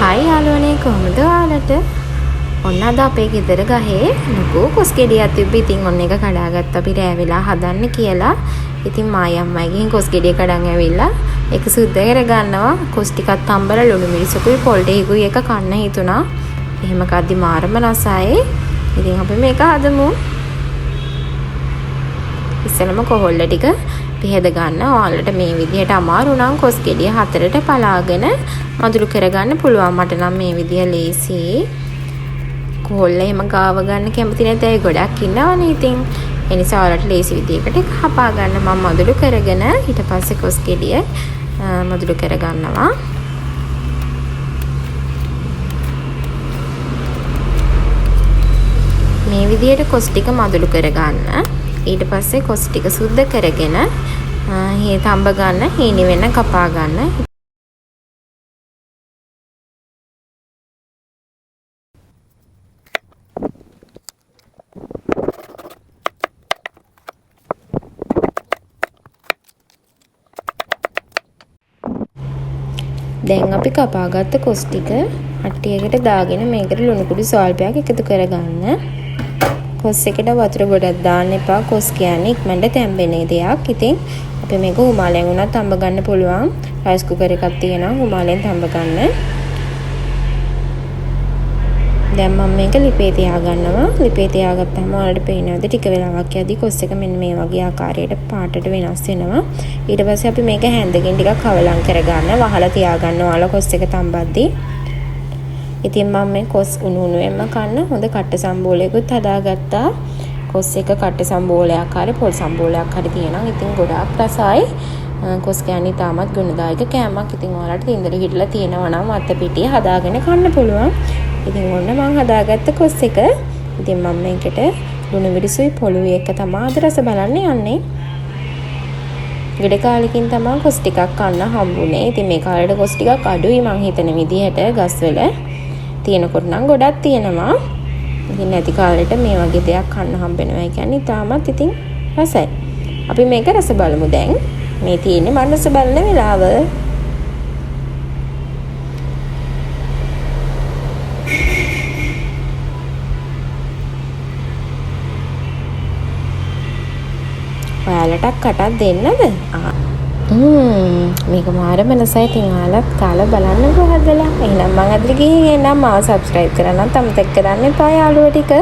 හයි යාළුවනේ කොහමද ඔයාලට? ඔන්න අද අපේ ගෙදර ගහේ ලොකු කොස් ගෙඩියක් තිබ්බ. ඉතින් ඔන්න එක කඩාගත්ත අපි රෑ වෙලා හදන්න කියලා. ඉතින් මායි අම්මයි ගිහින් කොස් ගෙඩිය කඩන් ඇවිල්ලා ඒක සුද්ධ කරගන්නවා. කොස් ටිකක් තම්බලා ලුණු මිරිසකුයි පොල් ටිකකුයි එක කන්න හිතුණා. එහෙම කද්දි මාරම රසයි. ඉතින් අපි මේක හදමු. ඉස්සෙල්ලම කොහොල්ල ටික පිහද ගන්න. ඔයාලට මේ විදිහට අමාරු නම් කොස් ගෙඩිය හතරට පලාගෙන මදුරු කරගන්න පුළුවන්. මට නම් මේ විදිය ලේසි. කොහොල්ල එහෙම ගාව ගන්න කැමති නැති අය ගොඩක් ඉන්නවනේ. ඉතින් ඒ නිසා ඔයාලට ලේසි විදියකට කපා ගන්න මම මදුරු කරගෙන ඊට පස්සේ කොස් ගෙඩිය මදුරු කරගන්නවා. මේ විදියට කොස් ටික මදුරු කරගන්න. ඊට පස්සේ කොස් ටික සුද්ධ කරගෙන හේ තඹ ගන්න, හීනි වෙන කපා ගන්න. දැන් අපි කපාගත්ත කොස් ටික අට්ටියකට දාගෙන මේකට ලුණු කුඩු සල්පයක් එකතු කරගන්න. කොස් එකට වතුර ගොඩක් දාන්න එපා. කොස් කියන්නේ ඉක්මනට තැම්බෙන දෙයක්. ඉතින් අපි මේක උමාලෙන් උනත් තඹ ගන්න පුළුවන්. රයිස් කුකර් එකක් තියෙනවා උමාලෙන් තඹ ගන්න. දැන් මම මේක ලිපේ තියාගන්නවා. ලිපේ තියාගත්තාම ඔයාලට පේනවාද ටික වෙලාවක් යද්දි කොස් එක මෙන්න මේ වගේ ආකාරයට පාටට වෙනස් වෙනවා. ඊට පස්සේ අපි මේක හැන්දකින් ටිකක් කවලම් කරගන්න. වහලා තියාගන්න ඔයාලා කොස් එක තඹද්දි. ඉතින් මම මේ කොස් උණු උණුවෙන්ම කන්න හොඳ කට්ට සම්බෝලයකුත් හදාගත්තා. කොස් එක කට්ට සම්බෝලයක් හරි පොල් සම්බෝලයක් හරි තියෙනවා. ඉතින් ගොඩාක් රසයි. කොස් කියන්නේ තාමත් ගුණදායක කෑමක්. ඉතින් ඔයාලට තින්දර හිටලා තියෙනවා නම් අත පිටිය හදාගෙන කන්න පුළුවන්. ඉතින් ඔන්න මම හදාගත්ත කොස් එක. ඉතින් මම මේකට ලුණු මිරිසුයි පොළුයි එක තමයි අද රස බලන්න යන්නේ. ගෙඩ කාලෙකින් තමයි කොස් ටිකක් කන්න හම්බුනේ. ඉතින් මේ කාලේට කොස් ටිකක් අඩුයි මං හිතන විදිහට ගස්වල. තියෙනකොට නම් ගොඩක් තියෙනවා. ඉතින් නැති කාලෙට මේ වගේ දෙයක් කන්න හම්බෙනවා කියන්නේ තාමත් ඉතින් රසයි. අපි මේක රස බලමු දැන්. මේ තියෙන්නේ මම රස බලන වෙලාව. ඔයාලට කටක් දෙන්නද? මේක මාරම රසයි. ඉතින් ඔයාලත් කාලා බලන්නකෝ හදලා. එහෙනම් මම අද ගිහින් එන්නම්. මාව සබ්ස්ක්‍රයිබ් කරන්න අමතක කරන්න එපා යාළුවෝ ටික.